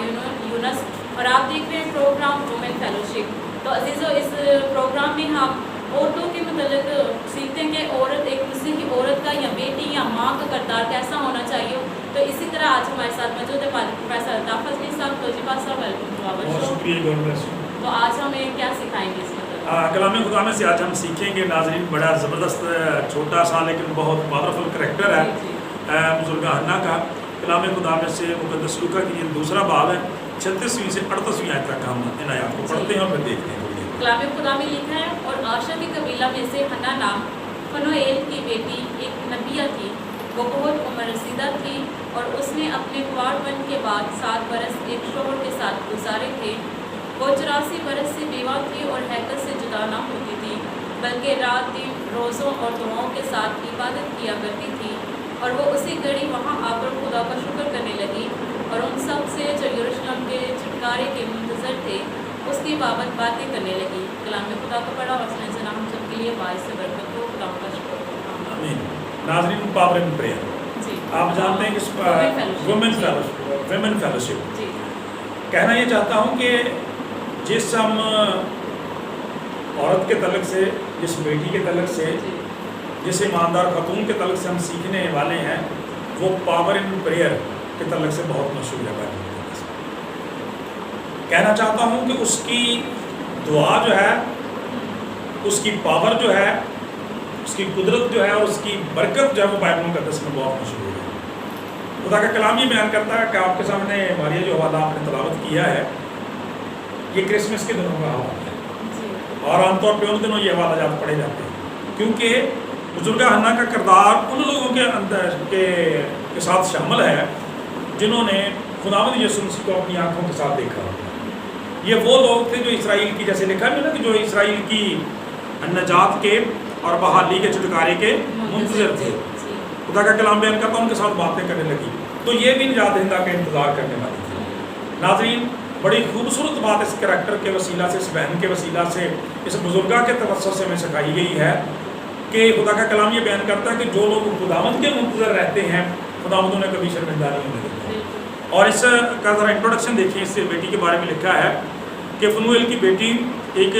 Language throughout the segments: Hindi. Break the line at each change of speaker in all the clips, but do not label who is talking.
यूनस और आप देख रहे हैं प्रोग्राम वुमेन फेलोशिप। तो अजीज़ों, इस प्रोग्राम में हम औरतों के मतलब सीखते हैं कि औरत एक दूसरे की औरत का या बेटी या माँ का किरदार कैसा होना चाहिए। तो इसी तरह आज हमारे साथ मौजूद है प्रोफेसर अल्ताफ फजली साहब। तोजीबा साहब, वेलकम टू आवर शो। तो आज हमें क्या सिखाएंगे इसमें?
कलाम खुदा में से आज हम सीखेंगे नाज़रीन, बड़ा ज़बरदस्त छोटा सा लेकिन बहुत पावरफुल करैक्टर है बुजुर्गा हन्ना का। कलाम खुदा में से मुक़द्दस लूका की ये दूसरा बाब है, 36वीं से 38वीं आयत तक हम इन आयत को पढ़ते हैं और फिर देखते हैं।
कलाम खुदा में लिखा है, और आशा के कबीला में से हन्ना नाम फनोएल की बेटी एक नबिया थी। वो बहुत उम्र रसीदा थी और उसने अपने कुंवारपन के बाद 7 बरस एक शोहर के साथ गुजारे थे। वो 84 बरस से बेवा थी और हैकल से जुदा ना होती थी, बल्कि रात दिन रोज़ों और दुआओं के साथ इबादत किया करती थी। और वो उसी घड़ी वहाँ आकर खुदा का शुक्र करने लगी और उन सब से जो यरूशलेम के छुटकारे के मुंतज़र थे उसकी बाबत बातें करने लगी। कलाम खुदा को पढ़ा और उसने जना हम सबके लिए बाइस से बरकत हो। खुदा का शुक्र।
आमीन। नाज़रीन, पावर इन प्रेयर
जी,
आप जानते हैं कि वुमेन फेलोशिप कहना ये चाहता हूँ कि जिस हम औरत के तलक से, जिस बेटी के तलक से, जिस ईमानदार खतून के तलक से हम सीखने वाले हैं, वो पावर इन प्रेयर के तलक से बहुत मशहूर है। कहना चाहता हूँ कि उसकी दुआ जो है, उसकी पावर जो है, उसकी कुदरत जो है और उसकी बरकत जो है वो बाइबल मुक़द्दस में बहुत मशहूर है। खुदा का कलाम ये बयान करता है कि आपके सामने हमारी जो हवाला आपने तलावत किया है ये क्रिसमस के दिनों का हवाला है और आमतौर पर उन दिनों ये हवाला ज़्यादा पढ़े जाते हैं, क्योंकि बुजुर्गा हन्ना का किरदार उन लोगों के अंदर के साथ शामिल है जिन्होंने खुदावंद यीशु मसीह को अपनी आँखों के साथ देखा। ये वो लोग थे जो इसराइल की, जैसे लिखा है ना कि जो इसराइल की नजात के और बहाली के छुटकारे के मुंतज़र थे। खुदा का कलाम बयान करता उनके साथ बातें करने लगी, तो ये भी निजात दहिंदा का इंतज़ार करने वाली थी। नाज़रीन, बड़ी खूबसूरत बात इस करैक्टर के वसीला से, इस बहन के वसीला से, इस बुजुर्गा के तवज्जुह से हमें सिखाई गई है कि खुदा का कलाम ये बयान करता है कि जो लोग खुदावंद के मुंतज़र रहते हैं, खुदावंद उन्हें कभी शर्मिंदा नहीं होने देता। और इसका ज़रा इंट्रोडक्शन देखिए, इस बेटी के बारे में लिखा है कि फनूएल की बेटी एक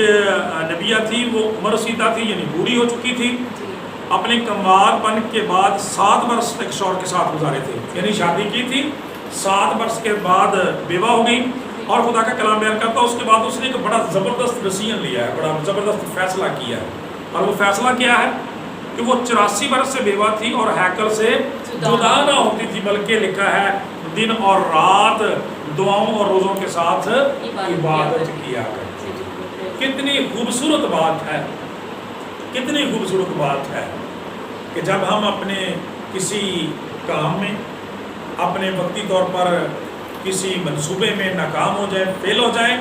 नबिया थी। वो उम्र रसीदा थी, यानी बूढ़ी हो चुकी थी। अपने कमारपन के बाद 7 वर्ष एक शौहर के साथ गुजारे थे, यानी शादी की थी, 7 वर्ष के बाद बेवा हो गई। और खुदा का कलाम बयान करता है उसके बाद उसने एक बड़ा ज़बरदस्त डिसीजन लिया है, बड़ा ज़बरदस्त फैसला किया है। और वो फैसला क्या है कि वो 84 वर्ष से बेवा थी और हैकल से जुदा ना होती थी, बल्कि लिखा है दिन और रात दुआओं और रोज़ों के साथ इबादत किया करती। कितनी खूबसूरत बात है, कितनी खूबसूरत बात है कि जब हम अपने किसी काम में, अपने वक्ती तौर पर किसी मंसूबे में नाकाम हो जाए, फेल हो जाए,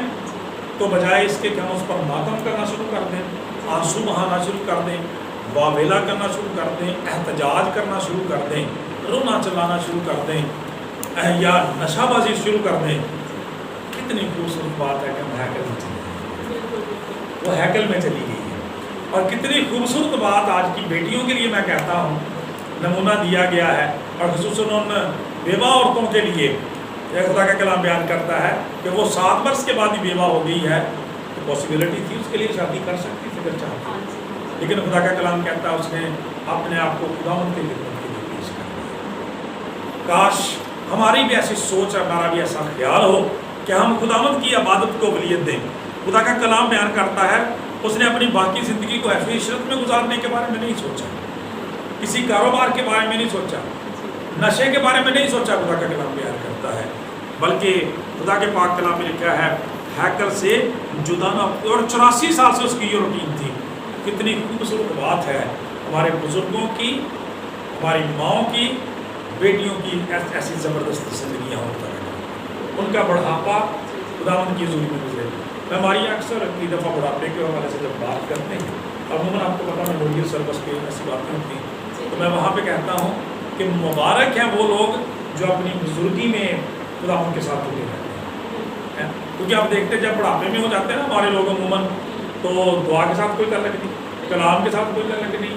तो बजाय इसके कि हम उस पर मातम करना शुरू कर दें, आंसू बहाना शुरू कर दें, वावेला करना शुरू कर दें, एहतजाज करना शुरू कर दें, रोना चलाना शुरू कर दें या नशाबाजी शुरू कर दें, कितनी खूबसूरत बात है कि हम हैकल में चले गए। वो हैकल में चली गई है। और कितनी खूबसूरत बात आज की बेटियों के लिए मैं कहता हूँ नमूना दिया गया है, और ख़ुसूसन उन बेवा औरतों के लिए खुदा का कलाम बयान करता है कि वो 7 वर्ष के बाद ही बेवा हो गई है, तो पॉसिबिलिटी थी उसके लिए शादी कर सकती थी अगर चाहती, लेकिन खुदा का कलाम कहता है उसने अपने आप को खुदावंद की खिदमत के लिए पेश कर दिया। काश हमारी भी ऐसी सोच, हमारा भी ऐसा ख्याल हो कि हम खुदावंद की इबादत को वलीयत दें। खुदा का कलाम बयान करता है उसने अपनी बाकी ज़िंदगी को ऐसी इशरत में गुजारने के बारे में नहीं सोचा, किसी कारोबार के बारे में नहीं सोचा, नशे के बारे में नहीं सोचा। खुदा का कलाम बयान करता है, बल्कि खुदा के पाक कलाम में लिखा है हैकल से जुदा ना, और 84 साल से उसकी ये रूटीन थी। कितनी खूबसूरत बात है हमारे बुजुर्गों की, हमारी माओं की, बेटियों की ऐसी ज़बरदस्त ज़िंदगियाँ होता है। उनका बढ़ापा खुदावंद की ज़रूरी में गुजरे। मैं हमारी अक्सर कई दफ़ा बुढ़ापे के हवाले से जब बात करते हैं, अमूमन आपको पता मैं मुर्गी सर्वस पे ऐसी बातें होती हैं, तो मैं वहाँ पे कहता हूँ कि मुबारक हैं वो लोग जो अपनी बुजुर्गी में खुदावंद के साथ जुड़े रहते हैं। क्योंकि आप देखते हैं जब बुढ़ापे में हो जाते हैं ना हमारे लोग अमूमन, तो दुआ के साथ कोई तल्लक नहीं, कलाम के साथ कोई तल्लक नहीं,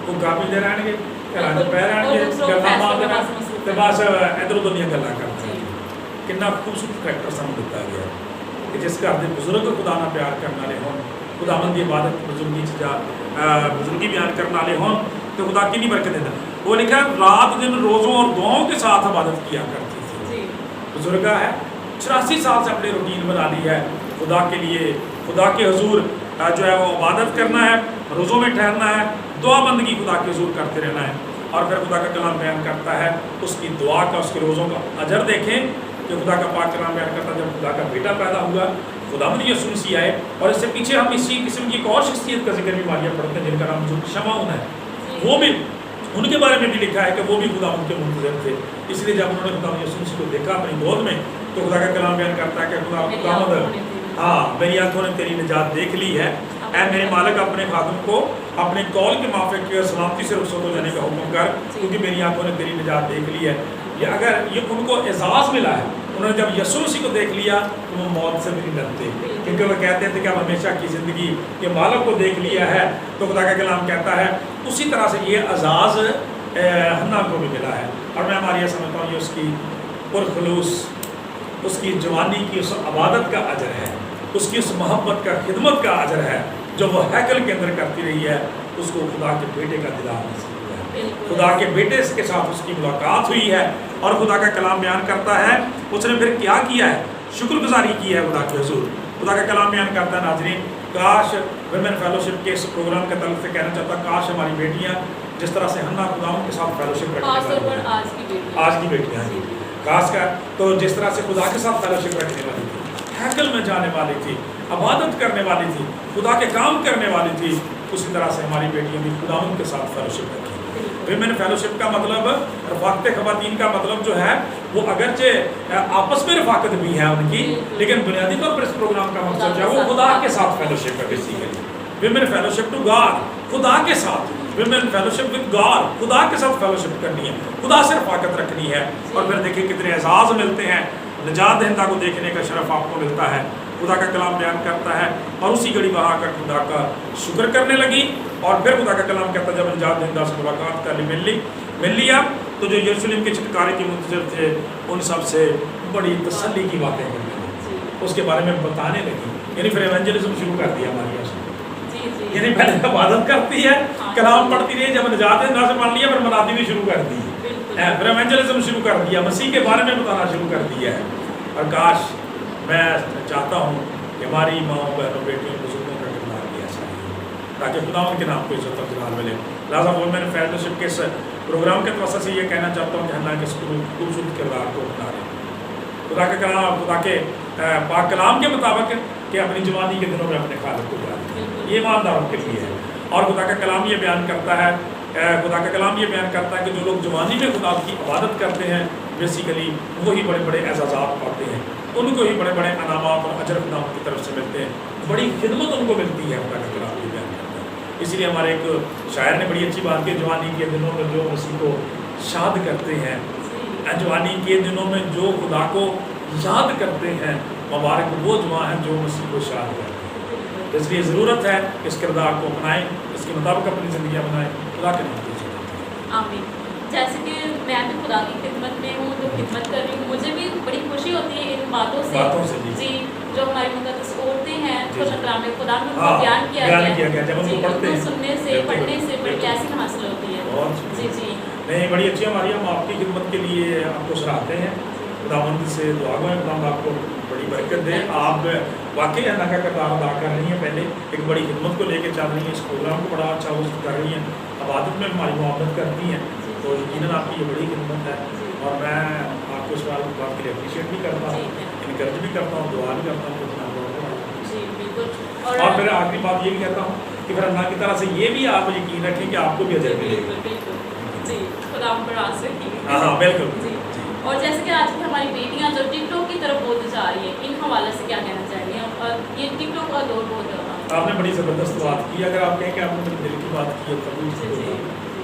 वो गा पीते रहेंगे, पैर रहेंगे, गल्ला मारते रहेंगे, तो बस इधर उधर नहीं गल्ला करते हैं। कितना खूबसूरत फैक्टर सानू दिता गया कि जिस घर के बुजुर्ग खुदा नाल प्यार करने वाले हों, खुदावंद की इबादत बुजुर्गी बुजुर्गी बयान करने वाले हों, तो खुदा कितनी बरकत देता। वो लिखा रात दिन रोज़ों और दुआओं के साथ इबादत किया करती थी। बुजुर्ग है 84 साल से अपनी रूटीन बना ली है खुदा के लिए, खुदा के हुजूर जो है वो इबादत करना है, रोज़ों में ठहरना है, दुआ बंदगी खुदा के हुजूर करते रहना है। और फिर खुदा का कलाम बयान करता है उसकी दुआ का, उसके रोज़ों का अजर देखें कि खुदा का पाक कलाम बयान करता है जब खुदा का बेटा पैदा हुआ, खुदावंद यीशु मसीह आए, और इससे पीछे हम इसी किस्म की एक और शख्सियत का जिक्र भी मारिया पढ़ते हैं जिनका नाम शमऊन है। वो भी उनके बारे में भी लिखा है कि वो भी खुदावंद के मुंतज़िर थे। इसलिए जब उन्होंने खुदावंद यीशु मसीह को देखा अपनी गोद में, तो खुदा का कलाम बयान करता है कि खुदावंद हाँ मेरी आंखों ने तेरी निजात देख ली है, ऐ मेरे मालिक अपने खादम को अपने कौल के माफिक सलामती से रुखसत हो जाने का हुक्म कर, क्योंकि मेरी आंखों ने तेरी निजात देख ली है। ये अगर ये उनको एजाज़ मिला है, उन्होंने जब यीशु मसीह को देख लिया तो वो मौत से भी नहीं डरते, क्योंकि वो कहते थे कि हम हमेशा की ज़िंदगी के मालिक को देख लिया है। तो खुदा का कलाम कहता है उसी तरह से ये एजाज़ हन्ना को भी मिला है। और मैं हमारी यह समझता हूँ ये उसकी पुरखलूस, उसकी जवानी की उस इबादत का अजर है, उसकी उस मोहब्बत का खिदमत का अजर है जो वो हैकल के अंदर करती रही है। उसको खुदा के बेटे का दीदार नसीब हुआ है, खुदा के बेटे के साथ उसकी मुलाकात हुई है। और खुदा का कलाम बयान करता है उसने फिर क्या किया है, शुक्रगुजारी की है खुदा के हुजूर। खुदा का कलाम बयान करता है नाज़रीन, काश वुमेन फेलोशिप के इस प्रोग्राम के तरफ से कहना चाहता, काश हमारी बेटियाँ जिस तरह से हन्ना खुदावंद के साथ फेलोशिप रखने आज की बेटियाँ खास कर, तो जिस तरह से खुदा के साथ फेलोशिप रखने वाली थी, हैकल में जाने वाली थी, इबादत करने वाली थी, खुदा के काम करने वाली थी, उसी तरह से हमारी बेटियां भी खुदावंद के साथ फेलोशिप रखी। विमेन फेलोशिप का मतलब रफ़ाकत ख़वातीन का मतलब जो है वो अगरचे आपस में रफ़ाकत भी है उनकी, लेकिन बुनियादी तौर पर इस प्रोग्राम का मकसद जो है वो खुदा के साथ फेलोशिप है। Basically women fellowship to God, खुदा के साथ, विमेन फेलोशिप विद गॉड, खुदा के साथ फेलोशिप करनी है, खुदा से रफ़ाकत रखनी है। और फिर देखिए कितने एजाज़ मिलते हैं, निजात दहिंदा को देखने का शरफ आपको मिलता है। खुदा का कलाम बयान करता है और उसी घड़ी वहाँ आकर खुदा का शुक्र करने लगी। और फिर खुदा का कलाम कहता है जब निजात दहिंदा से मुलाकात कर मिल लिया तो जो यरूशलेम के छुटकारे के मुंतज़िर थे उन सब से बड़ी तसल्ली की बातें करने लगी, उसके बारे में बताने लगी। यानी फिर एवेंजलिज्म शुरू कर दिया हमारी यहाँ, यानी पहले इबादत करती है, कलाम पढ़ती रही, जब निजात दहिंदा से पढ़ लिया फिर मनादी भी शुरू कर दी, फिर एवेंजलिज्म शुरू कर दिया, मसीह के बारे में बताना शुरू कर दिया है। और काश मैं चाहता हूँ कि हमारी माओ बहनों बेटियों बुजुर्गों का किरदार भी ऐसा ही, ताकि खुदावंद के नाम को इज्जत और जलाल मिले। लिहाजा वुमेन फेलोशिप के इस प्रोग्राम के तवज्जो से ये कहना चाहता हूँ कि हन्ना के खूबसूरत किरदार को अपना लें, खुदा के कलाम, खुदा के पाक कलाम के मुताबिक कि अपनी जवानी के दिनों में अपने खालिक को याद करें, ये ईमानदारों के लिए है। और खुदा का कलाम ये बयान करता है, खुदा का कलाम ये बयान करता है कि जो लोग जवानी में खुदा की इबादत करते हैं बेसिकली वही बड़े बड़े एजाज़ात पाते हैं, उनको ही बड़े बड़े अनामात और अजर खुदा की तरफ से मिलते हैं, बड़ी खिदमत उनको मिलती है। खुदा का कलाम ये बयान करता है। इसलिए हमारे एक शायर ने बड़ी अच्छी बात की, जवानी के दिनों में जो मसीह को शाद करते हैं, जवानी के दिनों में जो खुदा को याद करते हैं, मुबारक वो जवान हैं जो मसीह को शाद करते हैं। इसलिए ज़रूरत है इस किरदार को अपनाएं, इसके मुताबिक अपनी ज़िंदगियाँ बनाएं। खुदा के नाम से
आमीन। जैसे कि मैं भी खुदा की खिदमत में हूँ, तो खिदमत कर रही हूँ, मुझे भी बड़ी खुशी होती है इन बातों से जी, जो हमारी मुक़द्दस औरतें हैं खुदाम में बयान किया गया जब उनको पढ़ते हैं, सुनने से पढ़ने से बड़ी ब्लेसिंग हासिल होती है। जी जी
नहीं, बड़ी अच्छी हमारी, हम आपकी खिदमत के लिए आपको सराहते हैं, खुदावंद से दुआ गो खुदावंद आपको बड़ी बरकत दे। आप वाकई अल्लाह का किरदार अदा कर रही हैं, पहले एक बड़ी खिदमत को लेकर चल रही हैं, इस प्रोग्राम को बड़ा अच्छा वो कर रही हैं, इबादत में हमारी मोहब्बत करती हैं, तो यकीनन आपकी ये बड़ी खिदमत है। और मैं आपको इस बात के लिए अप्रिशिएट भी करता हूँ, इनकरेज भी करता हूँ, दुआ भी करता हूँ। और फिर आखिरी बात ये भी कहता हूँ कि फिर अल्लाह की तरह से ये भी आप यकीन रखें कि आपको भी अजर मिलेगा।
जी, खुदा
हाँ बिल्कुल।
और जैसे कि आज की हमारी बेटियां जो टिकटॉक की तरफ बोलती जा रही है, इन हवाले से क्या कहना चाहिए? और ये टिकटॉक का दौर बहुत ज़्यादा, आपने
बड़ी ज़बरदस्त बात की। अगर आप कहें कि आपने मेरे दिल की बात की है, कबूल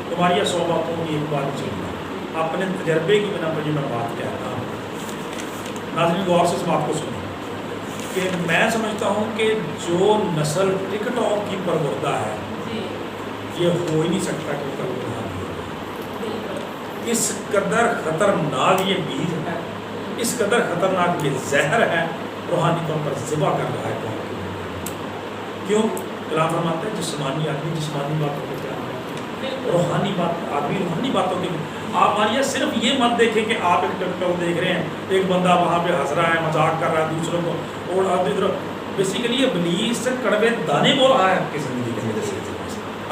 तुम्हारी 100 बातों की एक बात चलना, अपने तजर्बे की बिना पर मैं बात कहता हूँ। नाज़रीन गौर से इस बात को सुनो कि मैं समझता हूँ कि जो नस्ल टिकटॉक की परवरदा है ये हो ही नहीं सकता कि कल इस कदर खतरनाक ये बीज है इस कदर खतरनाक ये जहर है, रूहानी तौर पर ज़िबा कर रहा है कौम को। क्यों? कलाम फरमाते हैं जिस्मानी आदमी जिस्मानी बातों को क्या रूहानी बात आदमी रूहानी बातों के। आप मानिए सिर्फ ये मत देखें कि आप एक टिकटॉक देख रहे हैं, एक बंदा वहाँ पे हंस रहा है, मजाक कर रहा है दूसरों को, और आदमी तरफ बेसिकली ये इब्लीस से कड़वे दाने बोल रहा है आपकी ज़िंदगी के अंदर से।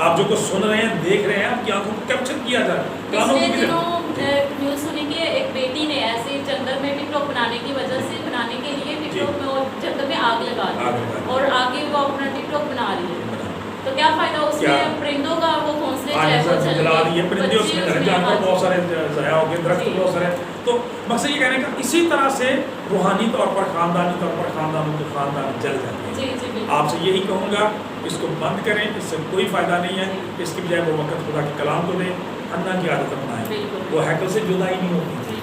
आप जो कुछ सुन रहे हैं, देख रहे हैं, आपकी आंखों को कैप्चर किया जा रहा है।
पिछले दिनों न्यूज़ सुनी कि एक बेटी ने ऐसे जंगल में टिकटॉक बनाने की वजह से बनाने के लिए टिकटॉक में और जंगल में आग लगा दी और आगे वो अपना टिकटॉक बना रही है। तो क्या फायदा उसमें परिंदों का वो घोंसले
जला दिए, परिंदे उसमें जानवर बहुत सारे ज़ाया हो गए, दरख्त बहुत सारे। तो मकसद ये कहने का इसी तरह से रूहानी तौर पर खानदानी तौर पर खानदानों के खानदान जल जाते हैं। आपसे यही कहूँगा इसको बंद करें, इससे कोई फ़ायदा नहीं है। इसकी बजाय वो वक्त खुदा के कलाम को दें, अन्ना की आदत अपनाएं। वो हैकल से जुदा ही नहीं होती,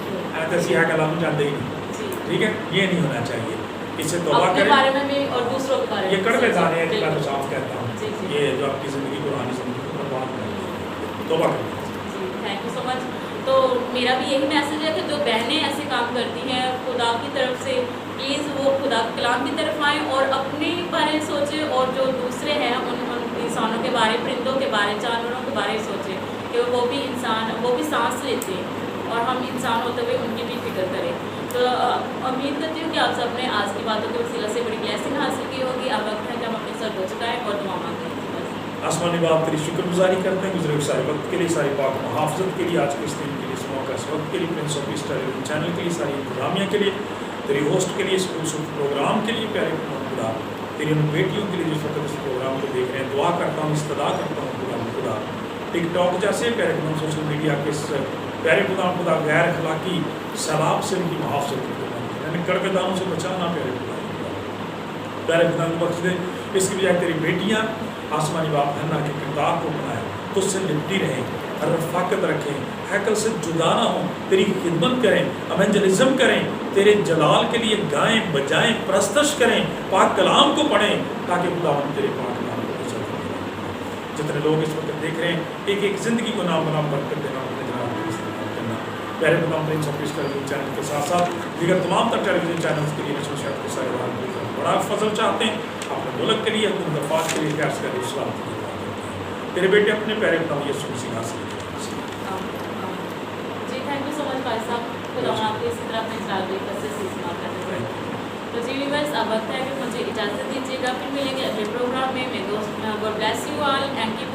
ऐसी हैकल हम जानते ही नहीं। ठीक है, ये नहीं होना चाहिए। इससे तौबा करें
बारे में भी और दूसरों के बारे में।
ये कड़वे दाने हैं, मैं तो साफ कहता हूँ, ये जो आपकी ज़िंदगी को रूहानी ज़िंदगी को बर्बाद कर देते हैं। तौबा करें।
Thank you so much. तो मेरा भी यही मैसेज है कि जो बहनें ऐसे काम करती हैं, खुदा की तरफ से प्लीज़ वो खुदा के कलाम की तरफ आएँ और अपने बारे में सोचें, और जो दूसरे हैं उन इंसानों के बारे, परिंदों के बारे, जानवरों के बारे में सोचें कि वो भी इंसान, वो भी सांस लेते हैं और हम इंसान होते हुए उनकी भी फिक्र करें। तो उम्मीद करती हूँ कि आप सब ने आज की बातों के वसीला से बड़ी ब्लेसिंग हासिल की होगी। अब वक्त है कि हम अपने सर हो चुकाएँ और दुआ मांगते हैं।
आसमानी बाप तेरी शुक्रगुजारी करते हैं गुजरे हुए सारे वक्त के लिए, सारी पाक मुहाफ़ज़त के लिए, आज के इस दिन के लिए, इस मौका इस वक्त के लिए, Prince of peace television channel के लिए, सारी इंतजामिया के लिए, तेरी होस्ट के लिए, स्कूल प्रोग्राम के लिए, प्यारे खुदा तेरी उन बेटियों के लिए जिस वक्त इस प्रोग्राम को देख रहे हैं, दुआ करता हूँ, इस्तदा करता हूँ खुदा टिकटॉक जैसे प्यारे खुदा सोशल मीडिया के प्यारे खुदा गैर अखलाकी सैलाब से उनकी मुहाफ़ज़त यानी कड़वे दानों से बचाना प्यारे खुदा को बख्श दे। इसकी बजाय तेरी बेटियाँ आसमानी बाप हन्ना के किरदार को बनाए, तुझसे लिपटी रहें, रफ़ाकत रखें, हैकल से जुदा ना हों, तेरी खिदमत करें, एवेंजलिज्म करें, तेरे जलाल के लिए गाएं बजाएं, प्रस्तश करें, पाक कलाम को पढ़ें, ताकि खुदावंद तेरे पाक कलाम को इज्जत दें। जितने लोग इस वक्त देख रहे हैं, एक एक ज़िंदगी को नाम बनाम बरकत देना, अपने जनाब को इस्तेमाल करना। प्यारे खुदा Prince of peace television channel के साथ साथ दीगर तमाम तर टेलीविजन चैनल्स के लिए नशोशात के सारे बड़ा फजल चाहते हैं, अपने मुल्क के लिए, हुकूमत अफवाज के लिए, प्यार से इस्लाम के लिए दुआ करते हैं। तेरे बेटे अपने प्यारे खुदा यीशु मसीह हासिल करें।
जी थैंक यू सो मच भाई साहब, खुदा आपको इसी तरह अपने चैनल से इस्तेमाल करते हैं। तो जी व्यूअर्स, अब वक्त है कि मुझे इजाज़त दीजिएगा, फिर मिलेंगे अगले प्रोग्राम में। मैं दोस्त God bless you all and keep